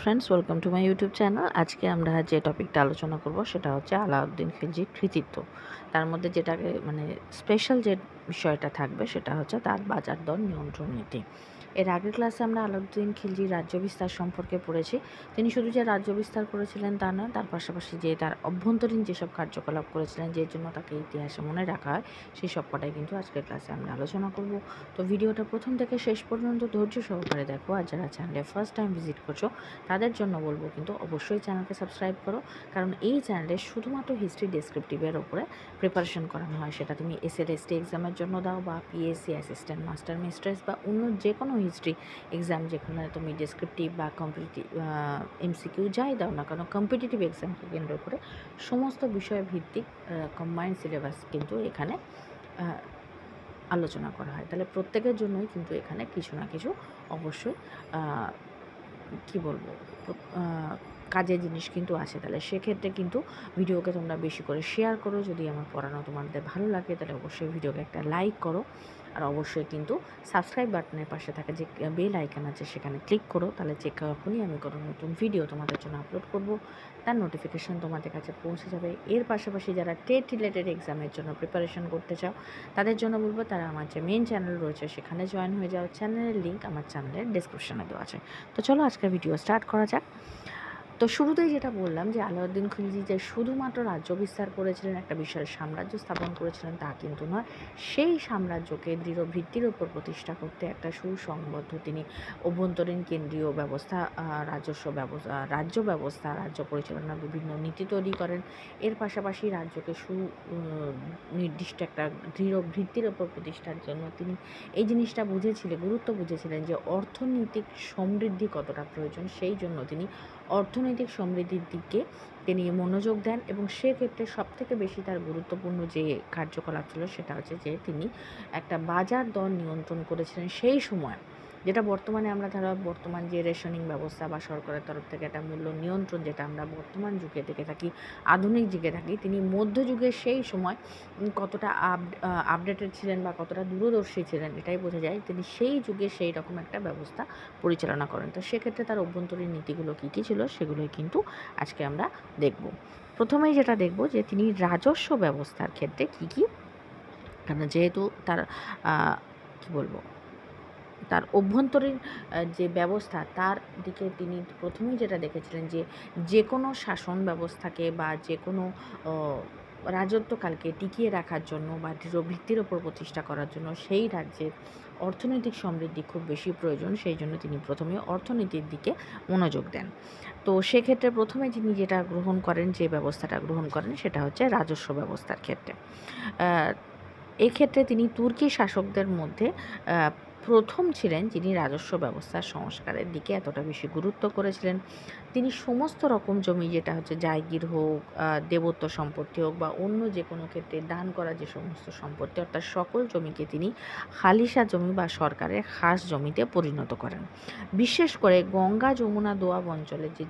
Friends, welcome to my YouTube channel. আজকে আমরা যে টপিকটা আলোচনা করব সেটা হচ্ছে আলাউদ্দিন খিলজির কৃতিত্ব। তার মধ্যে যেটাকে স্পেশাল যে বিষয়টা থাকবে সেটা হচ্ছে তার বাজার দর নিয়ন্ত্রণ নীতি। এর আগের ক্লাসে আমরা আলাউদ্দিন খিলজির রাজ্য বিস্তার সম্পর্কে পড়েছি। তিনি শুধু যে রাজ্য বিস্তার করেছিলেন তা নয়, তার পাশাপাশি যে তার অভ্যন্তরীণ যেসব কার্যকলাপ করেছিলেন যে জন্য তাকে ইতিহাসে মনে রাখা হয়, সেই সব কটাই কিন্তু আজকের ক্লাসে আমরা আলোচনা করব। তো ভিডিওটা প্রথম থেকে শেষ পর্যন্ত ধৈর্য সহকারে দেখো। আর যারা চ্যানেলে ফার্স্ট টাইম ভিজিট করছো তাদের জন্য বলবো কিন্তু অবশ্যই চ্যানেলকে সাবস্ক্রাইব করো, কারণ এই চ্যানেলে শুধুমাত্র হিস্ট্রি ডেসক্রিপটিভের ওপরে প্রিপারেশন করানো হয়। সেটা তুমি এসএলএসটি এক্সামের জন্য দাও, বা পিএসসি অ্যাসিস্ট্যান্ট মাস্টার মিস্ট্রেস, বা অন্য যে কোনো হিস্ট্রি এক্সাম যেখানে তুমি ডেসক্রিপটিভ বা কম্পিটিটিভ এমসিকিউ যাই দাও না কেন, কম্পিটিটিভ এক্সামকে কেন্দ্র করে সমস্ত বিষয় ভিত্তিক কম্বাইন্ড সিলেবাস কিন্তু এখানে আলোচনা করা হয়। তাহলে প্রত্যেকের জন্যই কিন্তু এখানে কিছু না কিছু অবশ্যই কি বলবো কাজের জিনিস কিন্তু আছে। তাহলে সেক্ষেত্রে কিন্তু ভিডিওকে তোমরা বেশি করে শেয়ার করো। যদি আমার পড়ানো তোমাদের ভালো লাগে তাহলে অবশ্যই ভিডিওকে একটা লাইক করো, আর অবশ্যই কিন্তু সাবস্ক্রাইব বাটনের পাশে থাকা যে বেল আইকন আছে সেখানে ক্লিক করো। তাহলে যে যখনই আমি কোনো নতুন ভিডিও তোমাদের জন্য আপলোড করব তার নোটিফিকেশান তোমাদের কাছে পৌঁছে যাবে। এর পাশাপাশি যারা টেট রিলেটেড এক্সামের জন্য প্রিপারেশন করতে চাও তাদের জন্য বলবো তারা আমার যে মেন চ্যানেল রয়েছে সেখানে জয়েন হয়ে যাও। চ্যানেলের লিঙ্ক আমার চ্যানেলের ডেসক্রিপশনে দেওয়া আছে। তো চলো আজকের ভিডিও স্টার্ট করা যাক। তো শুরুতেই যেটা বললাম যে আলাউদ্দিন খিলজি যে শুধুমাত্র রাজ্য বিস্তার করেছিলেন, একটা বিশাল সাম্রাজ্য স্থাপন করেছিলেন তা কিন্তু নয়। সেই সাম্রাজ্যকে দৃঢ় ভিত্তির ওপর প্রতিষ্ঠা করতে একটা সুসংবদ্ধ তিনি অভ্যন্তরীণ কেন্দ্রীয় ব্যবস্থা, রাজ্য ব্যবস্থা, রাজ্য পরিচালনার বিভিন্ন নীতি তৈরি করেন। এর পাশাপাশি রাজ্যকে নির্দিষ্ট একটা দৃঢ় ভিত্তির ওপর প্রতিষ্ঠার জন্য তিনি এই জিনিসটা গুরুত্ব বুঝেছিলেন যে অর্থনৈতিক সমৃদ্ধি কতটা প্রয়োজন। সেই জন্য তিনি অর্থনৈতিক সমৃদ্ধির দিকে তিনি মনোযোগ দেন, এবং সেক্ষেত্রে সবথেকে বেশি তার গুরুত্বপূর্ণ যে কার্যকলাপ ছিল সেটা হচ্ছে যে তিনি একটা বাজার দর নিয়ন্ত্রণ করেছিলেন সেই সময়, যেটা বর্তমানে আমরা বর্তমান যে রেশনিং ব্যবস্থা বা সরকারের তরফ থেকে একটা মূল্য নিয়ন্ত্রণ যেটা আমরা বর্তমান যুগে দেখে থাকি, আধুনিক যুগে থাকি, তিনি মধ্যযুগের সেই সময় কতটা আপডেটেড ছিলেন বা কতটা দূরদর্শী ছিলেন এটাই বোঝা যায়। তিনি সেই যুগে সেই রকম একটা ব্যবস্থা পরিচালনা করেন। তো সেক্ষেত্রে তার অভ্যন্তরীণ নীতিগুলো কী কী ছিল সেগুলোই কিন্তু আজকে আমরা দেখব। প্রথমেই যেটা দেখব যে তিনি রাজস্ব ব্যবস্থার ক্ষেত্রে কী কী, কারণ যেহেতু তার কী বলবো তার অভ্যন্তরীণ যে ব্যবস্থা তার দিকে তিনি প্রথমেই যেটা দেখেছিলেন যে কোনো শাসন ব্যবস্থাকে বা যে কোনো রাজত্বকালকে টিকিয়ে রাখার জন্য বা দৃঢ় ভিত্তির ওপর প্রতিষ্ঠা করার জন্য সেই রাজ্যের অর্থনৈতিক সমৃদ্ধি খুব বেশি প্রয়োজন। সেই জন্য তিনি প্রথমে অর্থনীতির দিকে মনোযোগ দেন। তো সেক্ষেত্রে প্রথমে তিনি যেটা গ্রহণ করেন, যে ব্যবস্থাটা গ্রহণ করেন সেটা হচ্ছে রাজস্ব ব্যবস্থার ক্ষেত্রে। এক্ষেত্রে তিনি তুর্কি শাসকদের মধ্যে প্রথম ছিলেন যিনি রাজস্ব ব্যবস্থার সংস্কারের দিকে এতটা বেশি গুরুত্ব করেছিলেন। তিনি সমস্ত রকম জমি, যেটা হচ্ছে জায়গির হোক, দেবত্ব সম্পত্তি হোক, বা অন্য যে কোনো ক্ষেত্রে দান করা যে সমস্ত সম্পত্তি, অর্থাৎ সকল জমিকে তিনি খালিসা জমি বা সরকারের খাস জমিতে পরিণত করেন। বিশেষ করে গঙ্গা যমুনা দোয়াব অঞ্চলের যে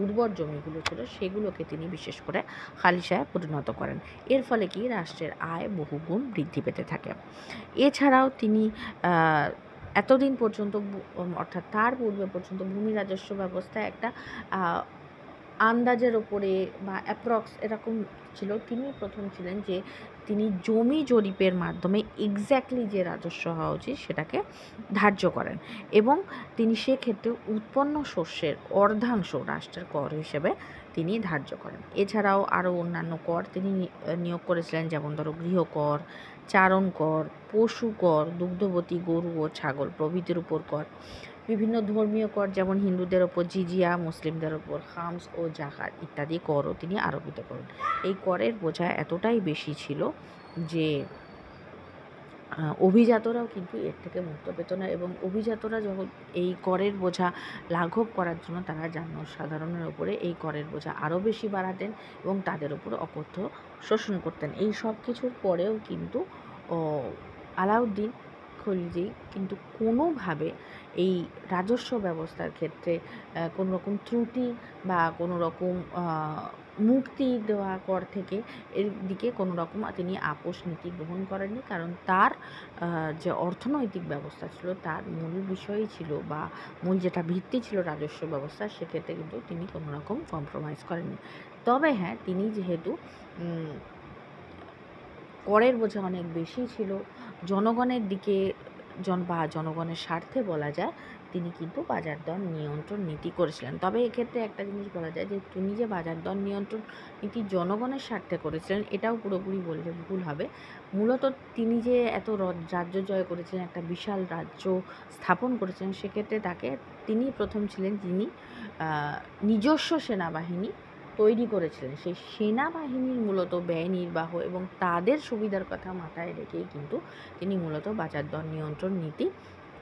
উর্বর জমিগুলো ছিল সেগুলোকে তিনি বিশেষ করে খালিসায় পরিণত করেন। এর ফলে কি রাষ্ট্রের আয় বহুগুণ বৃদ্ধি পেতে থাকে। এছাড়াও তিনি এতদিন পর্যন্ত অর্থাৎ তার পূর্বে পর্যন্ত ভূমি রাজস্ব ব্যবস্থা একটা আন্দাজের ওপরে বা অ্যাপ্রক্স এরকম ছিল। তিনি প্রথম ছিলেন যে তিনি জমি জরিপের মাধ্যমে এক্স্যাক্টলি যে রাজস্ব হওয়া উচিত সেটাকে ধার্য করেন, এবং তিনি সেক্ষেত্রে উৎপন্ন শস্যের অর্ধাংশ রাষ্ট্রের কর হিসেবে তিনি ধার্য করেন। এছাড়াও আরও অন্যান্য কর তিনি নিয়োগ করেছিলেন, যেমন ধরো গৃহকর, চারণ কর, পশু কর, দুগ্ধবতী গরু ও ছাগল প্রভৃতির উপর কর, বিভিন্ন ধর্মীয় কর যেমন হিন্দুদের ওপর জিজিয়া, মুসলিমদের ওপর খামস ও জাকাত ইত্যাদি করও তিনি আরোপিত করেন। এই করের বোঝা এতটাই বেশি ছিল যে অভিজাতরাও কিন্তু এর থেকে মুক্ত পেত না, এবং অভিজাতরা যখন এই করের বোঝা লাঘব করার জন্য তারা জনসাধারণের ওপরে এই করের বোঝা আরও বেশি বাড়াতেন এবং তাদের উপর অকথ্য শোষণ করতেন। এই সব কিছুর পরেও কিন্তু আলাউদ্দিন খিলজি কিন্তু কোনোভাবে এই রাজস্ব ব্যবস্থার ক্ষেত্রে কোনো রকম ত্রুটি বা কোনো রকম মুক্তি দেওয়া কর থেকে এর দিকে কোনো রকম তিনি আপোষ নীতি গ্রহণ করেননি, কারণ তার যে অর্থনৈতিক ব্যবস্থা ছিল তার মূল বিষয়ই ছিল বা মূল যেটা ভিত্তি ছিল রাজস্ব ব্যবস্থা, সেক্ষেত্রে কিন্তু তিনি কোনো রকম কম্প্রোমাইজ করেননি। তবে হ্যাঁ, তিনি যেহেতু করের বোঝা অনেক বেশি ছিল, জনগণের দিকে বা জনগণের স্বার্থে বলা যায়, তিনি কিন্তু বাজার দর নিয়ন্ত্রণ নীতি করেছিলেন। তবে এক্ষেত্রে একটা জিনিস বলা যায় যে তিনি যে বাজার দর নিয়ন্ত্রণ নীতি জনগণের স্বার্থে করেছিলেন এটাও পুরোপুরি বললে ভুল হবে। মূলত তিনি যে এত রাজ্য জয় করেছিলেন, একটা বিশাল রাজ্য স্থাপন করেছিলেন, সেক্ষেত্রে তিনি প্রথম ছিলেন যিনি নিজস্ব সেনাবাহিনী তৈরি করেছিলেন। সেই সেনাবাহিনীর মূলত ব্যয় নির্বাহ এবং তাদের সুবিধার কথা মাথায় রেখেই কিন্তু তিনি মূলত বাজার দর নিয়ন্ত্রণ নীতি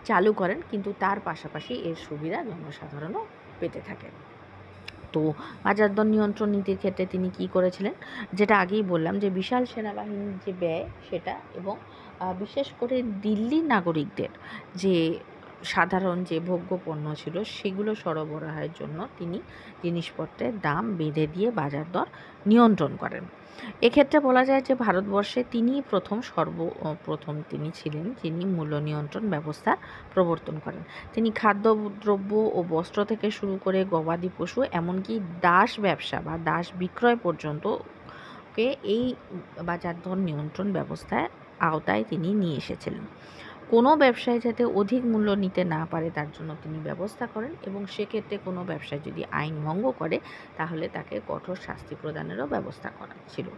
চালু করেন, কিন্তু তার পাশাপাশি এর সুবিধা জনসাধারণও পেতে থাকেন। তো বাজার দর নিয়ন্ত্রণ নীতির ক্ষেত্রে তিনি কি করেছিলেন, যেটা আগেই বললাম যে বিশাল সেনাবাহিনীর যে ব্যয় সেটা, এবং বিশেষ করে দিল্লির নাগরিকদের যে সাধারণ যে ভোগ্য পণ্য ছিল সেগুলো সরবরাহের জন্য তিনি জিনিসপত্রের দাম বেঁধে দিয়ে বাজার দর নিয়ন্ত্রণ করেন। এক্ষেত্রে বলা যায় যে ভারতবর্ষে তিনিই প্রথম তিনি ছিলেন যিনি মূল্য নিয়ন্ত্রণ ব্যবস্থা প্রবর্তন করেন। তিনি খাদ্যদ্রব্য ও বস্ত্র থেকে শুরু করে গবাদি পশু এমনকি দাস ব্যবসা বা দাস বিক্রয় পর্যন্তকে এই বাজার দর নিয়ন্ত্রণ ব্যবস্থার আওতায় তিনি নিয়ে এসেছিলেন। কোনো ব্যবসায়ী যাতে অধিক মূল্য নিতে না পারে তার জন্য তিনি ব্যবস্থা করেন, এবং সেক্ষেত্রে কোনো ব্যবসায়ী যদি আইন ভঙ্গ করে তাহলে তাকে কঠোর শাস্তি প্রদানেরও ব্যবস্থা করা ছিল।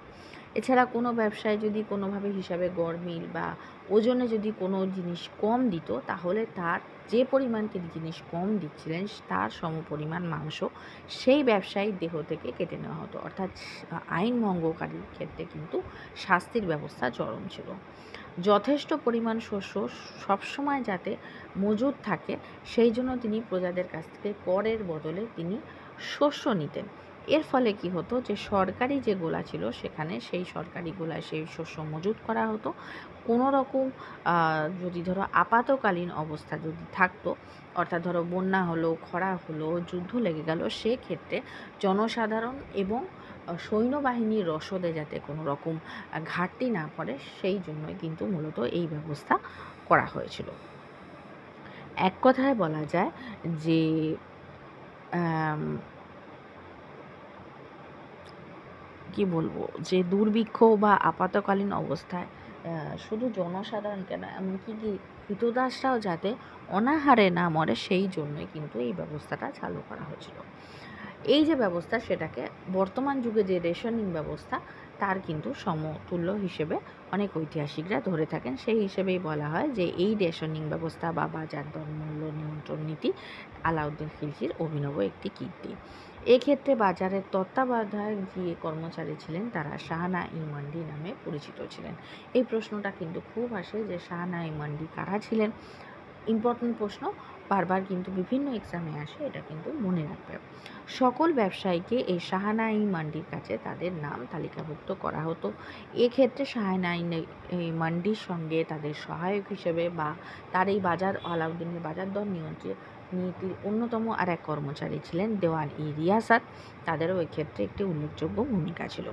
এছাড়া কোনো ব্যবসায়ী যদি কোনোভাবে হিসাবে গরমিল বা ওজনে যদি কোনো জিনিস কম দিত, তাহলে তার যে পরিমাণ তিনি জিনিস কম দিচ্ছিলেন তার সমপরিমাণ মাংস সেই ব্যবসায়ীর দেহ থেকে কেটে নেওয়া হতো। অর্থাৎ আইন ভঙ্গকারীর ক্ষেত্রে কিন্তু শাস্তির ব্যবস্থা চরম ছিল। যথেষ্ট পরিমাণ শস্য সবসময় যাতে মজুদ থাকে সেই জন্য তিনি প্রজাদের কাছ থেকে করের বদলে তিনি শস্য নিতেন। এর ফলে কি হতো, যে সরকারি যে গোলা ছিল সেখানে সেই সরকারি গোলায় সেই শস্য মজুত করা হতো। কোনো রকম যদি ধরো আপাতকালীন অবস্থা যদি থাকতো, অর্থাৎ ধরো বন্যা হলো, খরা হলো, যুদ্ধ লেগে গেল, সেক্ষেত্রে জনসাধারণ এবং সৈন্যবাহিনীর রসদে যাতে কোনো রকম ঘাটতি না পড়ে সেই জন্যই কিন্তু মূলত এই ব্যবস্থা করা হয়েছিল। এক কথায় বলা যায় যে কি বলবো, যে দুর্ভিক্ষ বা আপাতকালীন অবস্থায় শুধু জনসাধারণ কেন, এমনকি ক্রীতদাসরাও যাতে অনাহারে না মরে সেই জন্যই কিন্তু এই ব্যবস্থাটা চালু করা হয়েছিল। এই যে ব্যবস্থা সেটাকে বর্তমান যুগে যে রেশনিং ব্যবস্থা তার কিন্তু সমতুল্য হিসেবে অনেক ঐতিহাসিকরা ধরে থাকেন। সেই হিসেবেই বলা হয় যে এই রেশনিং ব্যবস্থা বা বাজার দর মূল্য নিয়ন্ত্রণ নীতি আলাউদ্দিন খিলজির অভিনব একটি কীর্তি। এক্ষেত্রে বাজারের তত্ত্বাবধায়ক যে কর্মচারী ছিলেন তারা শাহনা-ই মান্ডি নামে পরিচিত ছিলেন। এই প্রশ্নটা কিন্তু খুব আসে যে শাহনা-ই মান্ডি কারা ছিলেন। ইম্পর্টেন্ট প্রশ্ন, বারবার কিন্তু বিভিন্ন এক্সামে আসে, এটা কিন্তু মনে রাখবে। সকল ব্যবসায়ীকে এই শাহনা-ই মান্ডির কাছে তাদের নাম তালিকাভুক্ত করা হতো। এক্ষেত্রে শাহনা-ই মান্ডির সঙ্গে তাদের সহায়ক হিসেবে বা তার এই আলাউদ্দিনের বাজার দর নীতির অন্যতম আর এক কর্মচারী ছিলেন দেওয়ান-ই রিয়াসাত। তাদেরও এক্ষেত্রে একটি উল্লেখযোগ্য ভূমিকা ছিল।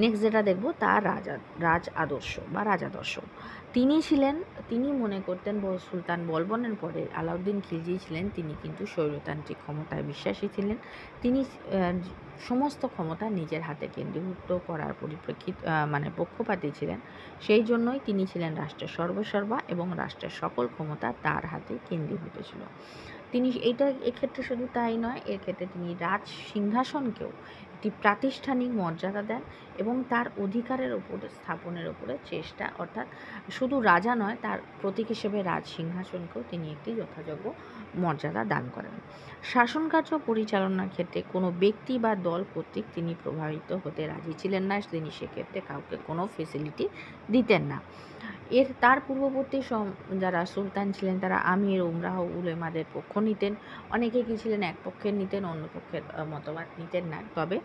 নেক্সট যেটা দেখব তার রাজ আদর্শ বা রাজাদর্শ। তিনি মনে করতেন সুলতান বলবনের পরে আলাউদ্দিন খিলজি ছিলেন, তিনি কিন্তু স্বৈরতান্ত্রিক ক্ষমতায় বিশ্বাসী ছিলেন। তিনি সমস্ত ক্ষমতা নিজের হাতে কেন্দ্রীভূত করার পক্ষপাতী ছিলেন। সেই জন্যই তিনি ছিলেন রাষ্ট্রের সর্বসর্বা এবং রাষ্ট্রের সকল ক্ষমতা তার হাতে কেন্দ্রীভূত ছিল। তিনি এক্ষেত্রে শুধু তাই নয়, এর ক্ষেত্রে তিনি রাজ সিংহাসনকেও একটি প্রাতিষ্ঠানিক মর্যাদা দেন এবং তার অধিকারের ওপরে স্থাপনের ওপরে চেষ্টা, অর্থাৎ শুধু রাজা নয়, তার প্রতীক হিসেবে রাজ সিংহাসনকেও তিনি একটি যথাযোগ্য মর্যাদা দান করেন। শাসন কার্য পরিচালনার ক্ষেত্রে কোনো ব্যক্তি বা দল কর্তৃক তিনি প্রভাবিত হতে রাজি ছিলেন না। তিনি সেক্ষেত্রে কাউকে কোনো ফেসিলিটি দিতেন না। তার পূর্ববর্তী যারা সুলতান ছিলেন তারা আমির, উমরাহ, উলেমাদের পক্ষ নিতেন। অনেকে কি ছিলেন এক পক্ষের নিতেন, অন্য পক্ষের মতবাদ নিতেন না। তবে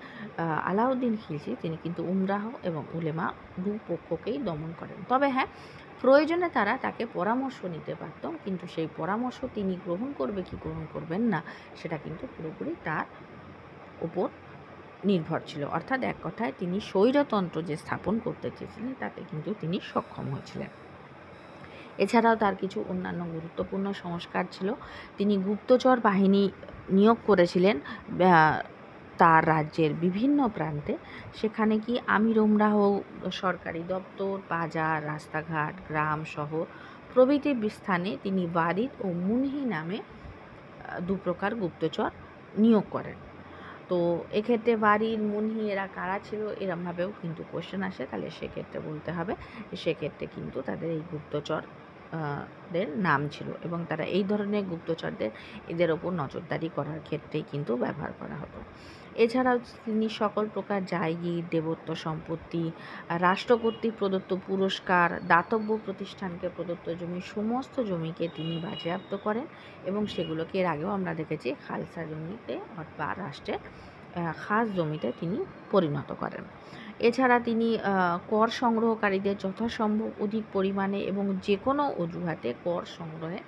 আলাউদ্দিন খিলজি তিনি কিন্তু উমরাহ এবং উলেমা দুপক্ষকেই দমন করেন। তবে হ্যাঁ, প্রয়োজনে তারা তাকে পরামর্শ নিতে পারত, কিন্তু সেই পরামর্শ তিনি গ্রহণ করবে কি গ্রহণ করবেন না সেটা কিন্তু পুরোপুরি তার উপর নির্ভর ছিল। অর্থাৎ এক কথায় তিনি স্বৈরতন্ত্র যে স্থাপন করতে চেয়েছিলেন তাতে কিন্তু তিনি সক্ষম হয়েছিলেন। এছাড়াও তার কিছু অন্যান্য গুরুত্বপূর্ণ সংস্কার ছিল। তিনি গুপ্তচর বাহিনী নিয়োগ করেছিলেন তার রাজ্যের বিভিন্ন প্রান্তে। সেখানে কি আমির উমরাহ সরকারি দপ্তর, বাজার, রাস্তাঘাট, গ্রাম, শহর প্রভৃতি স্থানে তিনি ওয়ারিদ ও মুনহি নামে দুপ্রকার গুপ্তচর নিয়োগ করেন। তো এক্ষেত্রে ওয়ারিদ, মুনহি এরা কারা ছিল এরমভাবেও কিন্তু কোশ্চেন আসে। তাহলে সেক্ষেত্রে বলতে হবে সেক্ষেত্রে কিন্তু তাদের এই গুপ্তচর দের নাম ছিল এবং তারা এই ধরনের গুপ্তচরদের এদের ওপর নজরদারি করার ক্ষেত্রেই কিন্তু ব্যবহার করা হতো। এছাড়াও তিনি সকল প্রকার জায়গির, দেবত্ব সম্পত্তি, রাষ্ট্র কর্তৃক প্রদত্ত পুরস্কার, দাতব্য প্রতিষ্ঠানকে প্রদত্ত জমি, সমস্ত জমিকে তিনি বাজেয়াপ্ত করেন এবং সেগুলোকে এর আগেও আমরা দেখেছি খালসা জমিতে বা রাষ্ট্রের খাস জমিতে তিনি পরিণত করেন। এছাড়া তিনি কর সংগ্রহকারীদের যথাসম্ভব অধিক পরিমাণে এবং যে কোনো অজুহাতে কর সংগ্রহে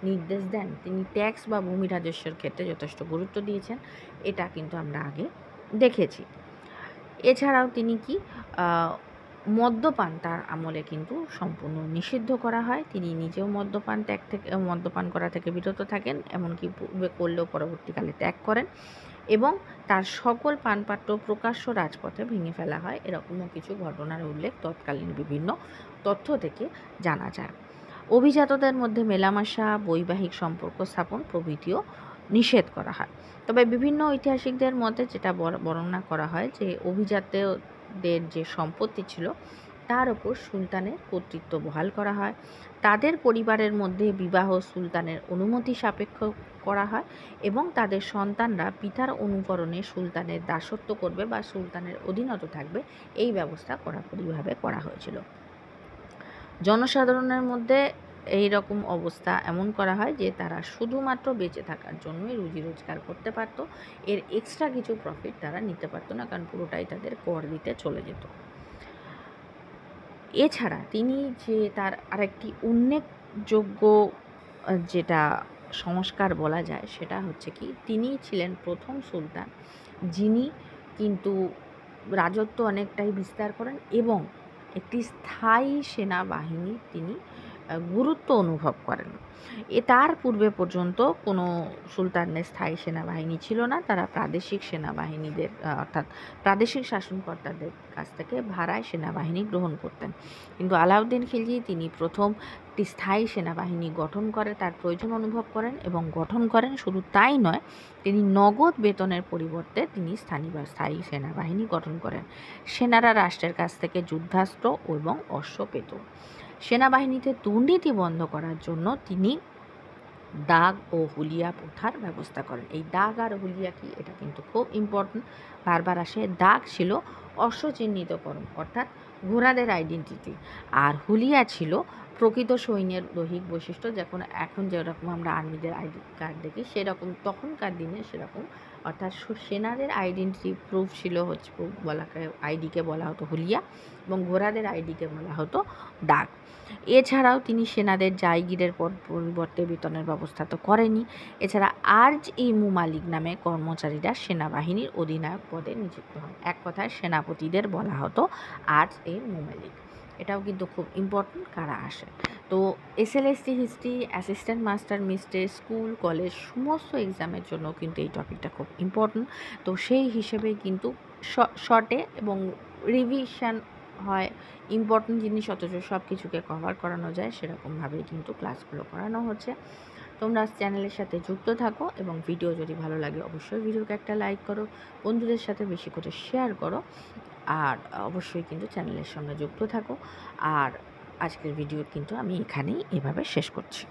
নির্দেশ দেন। তিনি ট্যাক্স বা ভূমি রাজস্বের ক্ষেত্রে যথেষ্ট গুরুত্ব দিয়েছেন, এটা কিন্তু আমরা আগে দেখেছি। এছাড়াও তিনি কি মদ্যপান তার আমলে কিন্তু সম্পূর্ণ নিষিদ্ধ করা হয়। তিনি নিজেও মদ্যপান করা থেকে বিরত থাকেন, এমনকি পূর্বে করলেও পরবর্তীকালে ত্যাগ করেন এবং তার সকল পানপাত্র প্রকাশ্য রাজপথে ভেঙে ফেলা হয়। এরকমও কিছু ঘটনার উল্লেখ তৎকালীন বিভিন্ন তথ্য থেকে জানা যায়। অভিজাতদের মধ্যে মেলামেশা, বৈবাহিক সম্পর্ক স্থাপন প্রভৃতিও নিষেধ করা হয়। তবে বিভিন্ন ঐতিহাসিকদের মতে যেটা বর্ণনা করা হয় যে অভিজাতদের যে সম্পত্তি ছিল তার ওপর সুলতানের কর্তৃত্ব বহাল করা হয়। তাদের পরিবারের মধ্যে বিবাহ সুলতানের অনুমতি সাপেক্ষ করা হয় এবং তাদের সন্তানরা পিতার অনুকরণে সুলতানের দাসত্ব করবে বা সুলতানের অধীনত থাকবে, এই ব্যবস্থা কড়াকড়িভাবে করা হয়েছিল। জনসাধারণের মধ্যে এই রকম অবস্থা এমন করা হয় যে তারা শুধুমাত্র বেঁচে থাকার জন্যই রুজি রোজগার করতে পারত, এর এক্সট্রা কিছু প্রফিট তারা নিতে পারত না, কারণ পুরোটাই তাদের কর দিতে চলে যেত। এছাড়া তিনি যে তার আরেকটি উল্লেখযোগ্য যেটা সংস্কার বলা যায় সেটা হচ্ছে কি, তিনি ছিলেন প্রথম সুলতান যিনি কিন্তু রাজত্ব অনেকটাই বিস্তার করেন এবং একটি স্থায়ী সেনাবাহিনী তিনি গুরুত্ব অনুভব করেন। তার পূর্বে পর্যন্ত কোনো সুলতানের স্থায়ী সেনাবাহিনী ছিল না। তারা প্রাদেশিক সেনাবাহিনীদের অর্থাৎ প্রাদেশিক শাসনকর্তাদের কাছ থেকে ভাড়ায় সেনাবাহিনী গ্রহণ করতেন। কিন্তু আলাউদ্দিন খিলজি তিনি প্রথম একটি স্থায়ী সেনাবাহিনী গঠন করে তার প্রয়োজন অনুভব করেন এবং গঠন করেন। শুধু তাই নয়, তিনি নগদ বেতনের পরিবর্তে তিনি স্থায়ী সেনাবাহিনী গঠন করেন। সেনারা রাষ্ট্রের কাছ থেকে যুদ্ধাস্ত্র এবং অশ্ব পেত। সেনাবাহিনীতে দুর্নীতি বন্ধ করার জন্য তিনি দাগ ও হুলিয়া প্রথার ব্যবস্থা করেন। এই দাগ আর হুলিয়া কি, এটা কিন্তু খুব ইম্পর্টেন্ট, বারবার আসে। দাগ ছিল অশ্ব চিহ্নিতকরণ অর্থাৎ ঘোড়াদের আইডেন্টিটি, আর হুলিয়া ছিল প্রকৃত সৈন্যের দৈহিক বৈশিষ্ট্য, এখন যেরকম আমরা আর্মিদের আইডি কার্ড দেখি সেরকম তখনকার দিনে সেরকম, অর্থাৎ সেনাদের আইডেন্টিটি প্রুফ ছিল হচ্ছে আইডিকে বলা হতো হুলিয়া এবং ঘোড়াদের আইডিকে বলা হতো দাগ। এছাড়াও তিনি সেনাদের জায়গিরের পরিবর্তে বেতনের ব্যবস্থা তো করেনি। এছাড়া আর্জ-ই-মুমালিক নামে কর্মচারীরা সেনাবাহিনীর অধিনায়ক পদে নিযুক্ত হন। এক কথায় সেনাপতিদের বলা হতো আর্জ-ই-মুমালিক। এটাও কিন্তু খুব ইম্পর্টেন্ট কারা আসে। তো SLST history, assistant master mystery, school college সমস্ত এক্সামের জন্য কিন্তু এই টপিকটা খুব ইম্পর্টেন্ট। তো সেই হিসেবেই কিন্তু শর্টে এবং রিভিশন হয়, ইম্পর্টেন্ট জিনিস অথচ সব কিছুকে কভার করানো যায় সেরকমভাবেই কিন্তু ক্লাসগুলো করানো হচ্ছে। তোমরা চ্যানেলের সাথে যুক্ত থাকো এবং ভিডিও যদি ভালো লাগে অবশ্যই ভিডিওকে একটা লাইক করো, বন্ধুদের সাথে বেশি করে শেয়ার করো, আর অবশ্যই কিন্তু চ্যানেলের সঙ্গে যুক্ত থাকো। আর আজকের ভিডিও কিন্তু আমি এখানেই এভাবে শেষ করছি।